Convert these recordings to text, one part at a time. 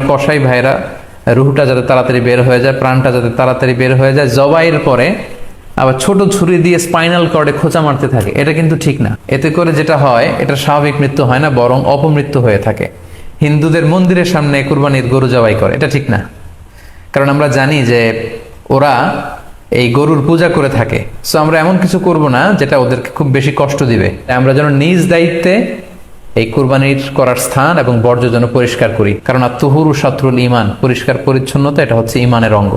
কসাই ভাইরা রুহটা যাতে তাড়াতাড়ি বের হয়ে যায়, প্রাণটা যাতে তাড়াতাড়ি বের হয়ে যায়, জবাইয়ের পরে আবার ছোট ছুরি দিয়ে স্পাইনাল কর্ডে খোঁচা মারতে থাকে। এটা কিন্তু ঠিক না। এতে করে যেটা হয়, এটা স্বাভাবিক মৃত্যু হয় না, বরং অপমৃত্যু হয়ে থাকে। হিন্দুদের মন্দিরের সামনে কুরবানির গরু জবাই করে, এটা ঠিক না। কারণ আমরা জানি যে ওরা এই গরুর পূজা করে থাকে। সো আমরা এমন কিছু করব না যেটা ওদেরকে খুব বেশি কষ্ট দিবে। আমরা যেন নিজ দায়িত্বে এই কুরবানির করার স্থান এবং বর্জ্য যেন পরিষ্কার করি। কারণ আত্মহুরু শাত্রুল ইমান, পরিষ্কার পরিচ্ছন্নতা এটা হচ্ছে ইমানের অঙ্গ।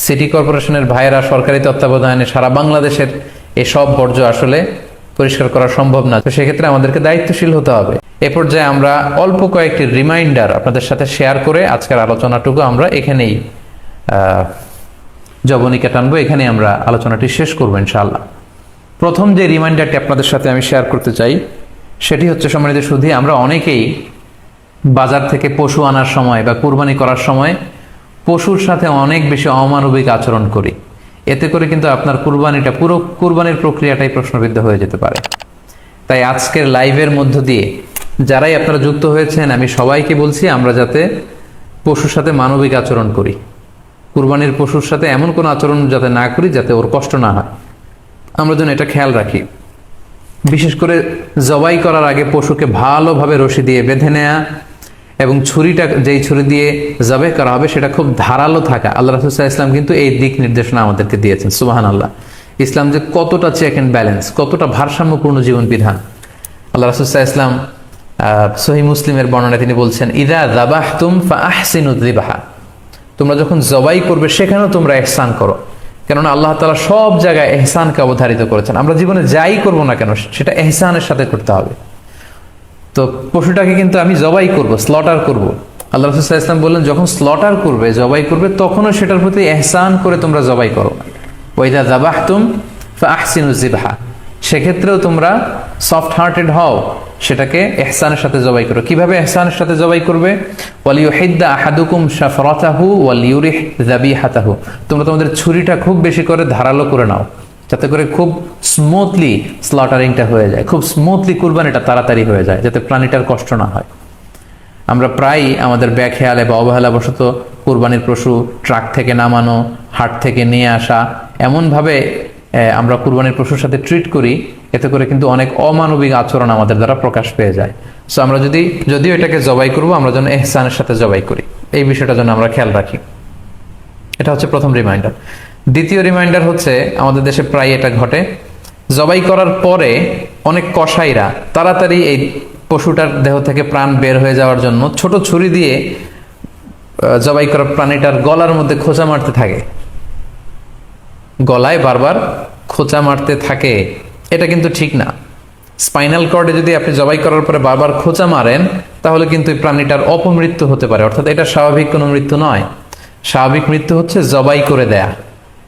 সিটি কর্পোরেশনের ভাইয়েরা সরকারি তত্ত্বাবধানে সারা বাংলাদেশের এসব বর্জ্য আসলে পরিষ্কার করা সম্ভব না। তো সেক্ষেত্রে আমাদেরকে দায়িত্বশীল হতে হবে। এ পর্যায়ে আমরা অল্প কয়েকটি রিমাইন্ডার আপনাদের সাথে শেয়ার করে আজকের আলোচনাটুকু আমরা এখানেই জবনিকা টানবো, এখানে আমরা আলোচনাটি শেষ করবো ইনশাআল্লাহ। প্রথম যে রিমাইন্ডারটি আপনাদের সাথে আমি শেয়ার করতে চাই সেটি হচ্ছে, সম্মানিত সুধী, আমরা অনেকেই বাজার থেকে পশু আনার সময় বা কুরবানি করার সময় পশুর সাথে অনেক বেশি অমানবিক আচরণ করি। এতে করে কিন্তু আপনার কুরবানিটা, পুরো কুরবানির প্রক্রিয়াটাই প্রশ্নবিদ্ধ হয়ে যেতে পারে। তাই আজকের লাইভের মধ্য দিয়ে যারাই আপনারা যুক্ত হয়েছেন, আমি সবাইকে বলছি আমরা যাতে পশুর সাথে মানবিক আচরণ করি, কুরবানির পশুর সাথে এমন কোনো আচরণ যাতে না করি যাতে ওর কষ্ট না হয়, আমরা যেন এটা খেয়াল রাখি। বিশেষ করে জবাই করার আগে পশুকে ভালোভাবে রশি দিয়ে বেঁধে নেয়া এবং ছুরিটা, যেই ছুরি দিয়ে জবাই করা হবে সেটা খুব ধারালো থাকা। আল্লাহ রাসূল সাল্লাল্লাহু আলাইহি ওয়াসাল্লাম কিন্তু এই দিক নির্দেশনা আমাদেরকে দিয়েছেন। সুবহানাল্লাহ। ইসলাম যে কতটা চেক অ্যান্ড ব্যালেন্স, কতটা ভারসাম্যপূর্ণ জীবন বিধান। আল্লাহ রাসূল সাল্লাল্লাহু আলাইহি ওয়াসাল্লাম সহিহ মুসলিমের বর্ণনায় তিনি বলছেন, ইযা যাবাহতুম ফাআহসিনু যিবহা, তোমরা যখন জবাই করবে সেখানেও তোমরা ইহসান করো। কেননা আল্লাহ তাআলা সব জায়গায় ইহসানকে অবধারিত করেছেন। আমরা জীবনে যাই করব না কেন সেটা ইহসানের সাথে করতে হবে। তো পশুটাকে কিন্তু আমি জবাই করব, স্লটার করব। আল্লাহ রাসূল সাল্লাল্লাহু আলাইহি ওয়াসাল্লাম বললেন, যখন স্লটার করবে, জবাই করবে, তখনও সেটার প্রতি ইহসান করে তোমরা জবাই করো। ওয়া ইযা যাবাহতুম ফাআহসিনু যিবহা, সেক্ষেত্রেও তোমরা সফট হার্টেড হও, সেটাকে ইহসানের সাথে জবাই করো। কিভাবে ইহসানের সাথে জবাই করবে? ওয়ালিউহিদ্দা আহাদুকুম শাফরাতাহু ওয়ালিউরিহ যাবিহাতাহু, তোমরা তোমাদের ছুরিটা খুব বেশি করে ধারালো করে নাও, যাতে করে খুব স্মুথলি স্লটারিংটা হয়ে যায়, খুব স্মুথলি কুরবানিটা তাড়াতাড়ি হয়ে যায়, যাতে প্রাণীটার কষ্ট না হয়। আমরা প্রায়ই আমাদের ব্যাখেয়ালে বা অবহেলাবশত কুরবানির পশু ট্রাক থেকে নামানো, হাট থেকে নিয়ে আসা, এমনভাবে আমরা কুরবানির পশুর সাথে ট্রিট করি, এতে করে কিন্তু অনেক অমানবিক আচরণ আমাদের দ্বারা প্রকাশ পেয়ে যায়। সো আমরা যদিও এটাকে জবাই করব, আমরা যেন ইহসানের সাথে জবাই করি, এই বিষয়টা যেন আমরা খেয়াল রাখি। এটা হচ্ছে প্রথম রিমাইন্ডার। দ্বিতীয় রিমাইন্ডার হচ্ছে, আমাদের দেশে প্রায় এটা ঘটে, জবাই করার পরে অনেক কসাইরা তাড়াতাড়ি এই পশুটার দেহ থেকে প্রাণ বের হয়ে যাওয়ার জন্য ছোট ছুরি দিয়ে জবাই করা প্রাণীটার গলার মধ্যে খোঁচা মারতে থাকে, গলায় বারবার খোঁচা মারতে থাকে। এটা কিন্তু ঠিক না। স্পাইনাল কর্ডে যদি আপনি জবাই করার পরে বারবার খোঁচা মারেন, তাহলে কিন্তু এই প্রাণীটার অপমৃত্যু হতে পারে। অর্থাৎ এটা স্বাভাবিক কোনো মৃত্যু নয়। স্বাভাবিক মৃত্যু হচ্ছে জবাই করে দেয়া,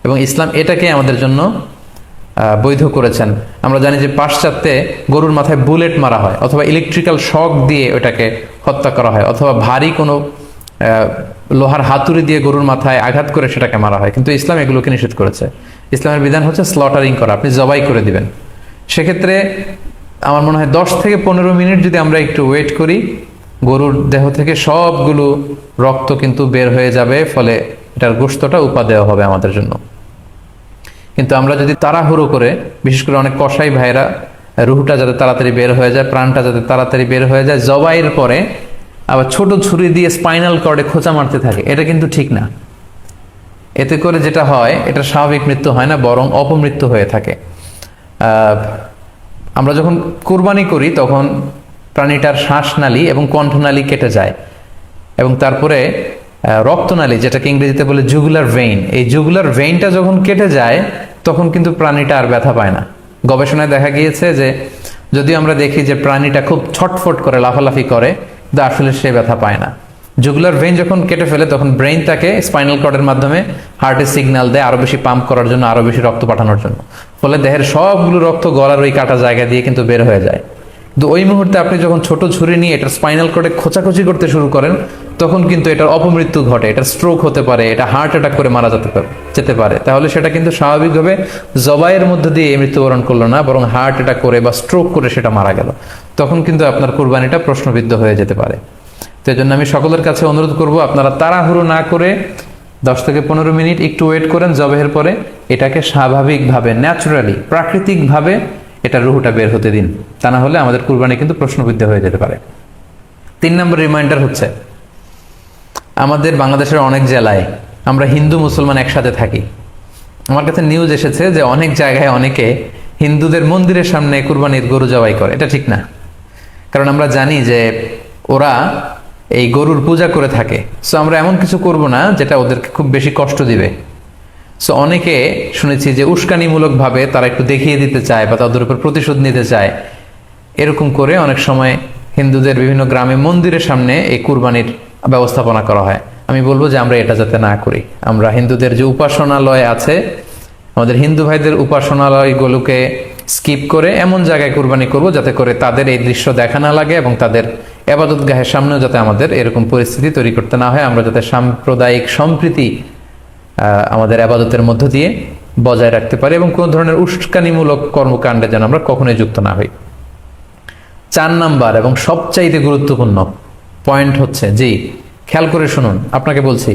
এবং ইসলাম এটাকে আমাদের জন্য বৈধ করেছেন। আমরা জানি যে পাশ্চাত্যে গরুর মাথায় বুলেট মারা হয়, অথবা ইলেকট্রিক্যাল শক দিয়ে ওটাকে হত্যা করা হয়, অথবা ভারী কোনো লোহার হাতুড়ি দিয়ে গরুর মাথায় আঘাত করে সেটাকে মারা হয়। কিন্তু ইসলাম এগুলোকে নিষেধ করেছে। ইসলামের বিধান হচ্ছে স্লটারিং করা, আপনি জবাই করে দিবেন। সেক্ষেত্রে আমার মনে হয় 10 থেকে 15 মিনিট যদি আমরা একটু ওয়েট করি, গরুর দেহ থেকে সবগুলো রক্ত কিন্তু বের হয়ে যাবে, ফলে এটার গোশতটা উপাদেয় হবে আমাদের জন্য। কিন্তু আমরা যদি তাড়াহুড়ো করে, বিশেষ করে অনেক কসাই ভাইরা রুহটা যাতে তাড়াতাড়ি বের হয়ে যায়, প্রাণটা যাতে তাড়াতাড়ি বের হয়ে যায়, জবাইয়ের পরে আবার ছোট ছুরি দিয়ে স্পাইনাল কর্ডে খোঁচা মারতে থাকে, এটা কিন্তু ঠিক না। এতে করে যেটা হয়, এটা স্বাভাবিক মৃত্যু হয় না, বরং অপমৃত্যু হয়ে থাকে। আমরা যখন কুরবানি করি তখন প্রাণীটার শ্বাসনালী এবং কণ্ঠনালী কেটে যায়, এবং তারপরে রক্তনালী, যেটাকে ইংরেজিতে বলে জুগুলার ভেইন, এই জুগুলার ভেইনটা যখন কেটে যায় তখন কিন্তু প্রাণীটা আর ব্যথা পায় না। গবেষণায় দেখা গিয়েছে যে যদি আমরা দেখি যে প্রাণীটা খুব ছটফট করে, লাফালাফি করে, কিন্তু আসলে সে ব্যথা পায় না। জুগুলার ভেইন যখন কেটে ফেলে তখন ব্রেইন তাকে স্পাইনাল কর্ডের মাধ্যমে হার্টে সিগন্যাল দেয় আরো বেশি পাম্প করার জন্য, আরো বেশি রক্ত পাঠানোর জন্য। ফলে দেহের সবগুলো রক্ত গলার ওই কাটা জায়গা দিয়ে কিন্তু বের হয়ে যায়। কিন্তু ওই মুহূর্তে আপনি যখন ছোট ছুরি নিয়ে এটার স্পাইনাল কর্ডে খোঁচাখুচি করতে শুরু করেন, তখন কিন্তু এটার অপমৃত্যু ঘটে, এটার স্ট্রোক হতে পারে, এটা হার্ট অ্যাটাক করে মারা যেতে পারে। তাহলে সেটা কিন্তু স্বাভাবিকভাবে জবাইয়ের মধ্যে দিয়ে মৃত্যুবরণ করলো না, বরং হার্ট অ্যাটাক করে বা স্ট্রোক করে সেটা মারা গেল। তখন কিন্তু আপনার কুরবানিটা প্রশ্নবিদ্ধ হয়ে যেতে পারে। তো তো এই জন্য আমি সকলের কাছে অনুরোধ করব, আপনারা তাড়াহুড়ো না করে 10 থেকে 15 মিনিট একটু ওয়েট করেন জবেহের পরে, এটাকে স্বাভাবিকভাবে, ন্যাচুরালি, প্রাকৃতিকভাবে এটা রুহুটা বের হতে দিন। তা না হলে আমাদের কুরবানি কিন্তু প্রশ্নবিদ্ধ হয়ে যেতে পারে। 3 নম্বর রিমাইন্ডার হচ্ছে, আমাদের বাংলাদেশের অনেক জেলায় আমরা হিন্দু মুসলমান একসাথে থাকি। আমার কাছে নিউজ এসেছে যে অনেক জায়গায় অনেকে হিন্দুদের মন্দিরের সামনে কুরবানির গরু জবাই করে। এটা ঠিক না, কারণ আমরা জানি যে ওরা এই গরুর পূজা করে থাকে। সো আমরা এমন কিছু করব না যেটা ওদেরকে খুব বেশি কষ্ট দিবে। সো অনেকে শুনেছি যে উস্কানিমূলকভাবে তারা একটু দেখিয়ে দিতে চায় বা তাদের উপর প্রতিশোধ নিতে চায়, এরকম করে অনেক সময় হিন্দুদের বিভিন্ন গ্রামে মন্দিরের সামনে এই কুরবানির ব্যবস্থাপনা করা হয়। আমি বলবো যে আমরা এটা যাতে না করি। আমরা হিন্দুদের যে উপাসনালয় আছে, আমাদের হিন্দু ভাইদের উপাসনালয়গুলোকে স্কিপ করে এমন জায়গায় কুরবানি করব যাতে করে তাদের এই দৃশ্য দেখা না লাগে এবং তাদের এবাদতগাহের সামনেও যাতে আমাদের এরকম পরিস্থিতি তৈরি করতে না হয়। আমরা যাতে সাম্প্রদায়িক সম্প্রীতি আমাদের আবাদতের মধ্য দিয়ে বজায় রাখতে পারি এবং কোনো ধরনের উস্কানিমূলক কর্মকাণ্ডে যেন আমরা কখনোই যুক্ত না হই। 4 নাম্বার এবং সবচাইতে গুরুত্বপূর্ণ পয়েন্ট হচ্ছে, জি খেয়াল করে শুনুন, আপনাকে বলছি,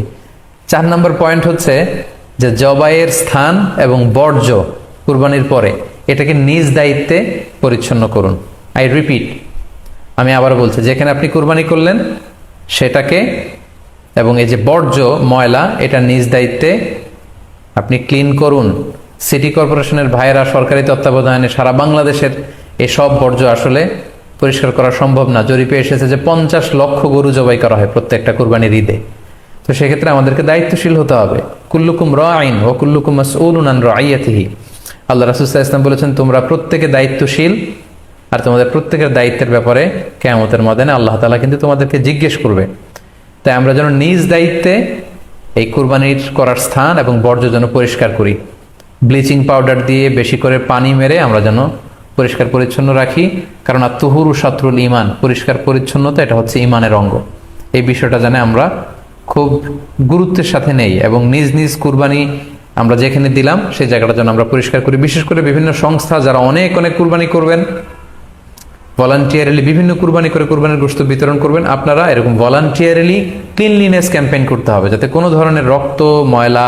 4 নাম্বার পয়েন্ট হচ্ছে যে জবাইয়ের স্থান এবং বর্জ্য কুরবানির পরে এটাকে নিজ দায়িত্বে পরিচ্ছন্ন করুন। আই রিপিট, আমি আবার বলছি, যেখানে আপনি কুরবানি করলেন সেটাকে এবং এই যে বর্জ্য ময়লা, এটা নিজ দায়িত্বে আপনি ক্লিন করুন। সিটি কর্পোরেশনের ভাইয়েরা সরকারি তত্ত্বাবধানে সারা বাংলাদেশের এসব বর্জ্য আসলে পরিষ্কার করা সম্ভব না। জরিপে এসেছে যে 50 লক্ষ গরু জবাই করা হয় প্রত্যেকটা কুরবানির ঈদে। তো সেক্ষেত্রে আমাদেরকে দায়িত্বশীল হতে হবে। কুল্লুকুম রাঈন ওয়া কুল্লুকুম মাসউলুন আন রাইয়াতিহি। আল্লাহ রাসূল সাল্লাল্লাহু আলাইহি ওয়াসাল্লাম বলেছেন, তোমরা প্রত্যেকে দায়িত্বশীল, আর তোমাদের প্রত্যেকের দায়িত্বের ব্যাপারে কিয়ামতের ময়দানে আল্লাহ তাআলা কিন্তু তোমাদেরকে জিজ্ঞেস করবে। তাই আমরা যেন নিজ দায়িত্বে এই কুরবানির করার স্থান এবং বর্জ্য যেন পরিষ্কার করি। ব্লিচিং পাউডার দিয়ে বেশি করে পানি মেরে আমরা যেন পরিষ্কার পরিচ্ছন্ন রাখি, কারণ আত-তুহুরু শাতরুল ঈমান, পরিষ্কার পরিচ্ছন্নতা এটা হচ্ছে ঈমানের অঙ্গ। এই বিষয়টা জানে আমরা খুব গুরুত্বের সাথে নেই এবং নিজ নিজ কুরবানি আমরা যেখানে দিলাম সেই জায়গাটা যেন আমরা পরিষ্কার করি। বিশেষ করে বিভিন্ন সংস্থা যারা অনেক অনেক কুরবানি করবেন, ভলান্টিয়ারলি বিভিন্ন কুরবানি করে কুরবানির গোশত বিতরণ করবেন, আপনারা এরকম ভলান্টিয়ারলি ক্লিনলিনেস ক্যাম্পেইন করতে হবে, যাতে কোনো ধরনের রক্ত, ময়লা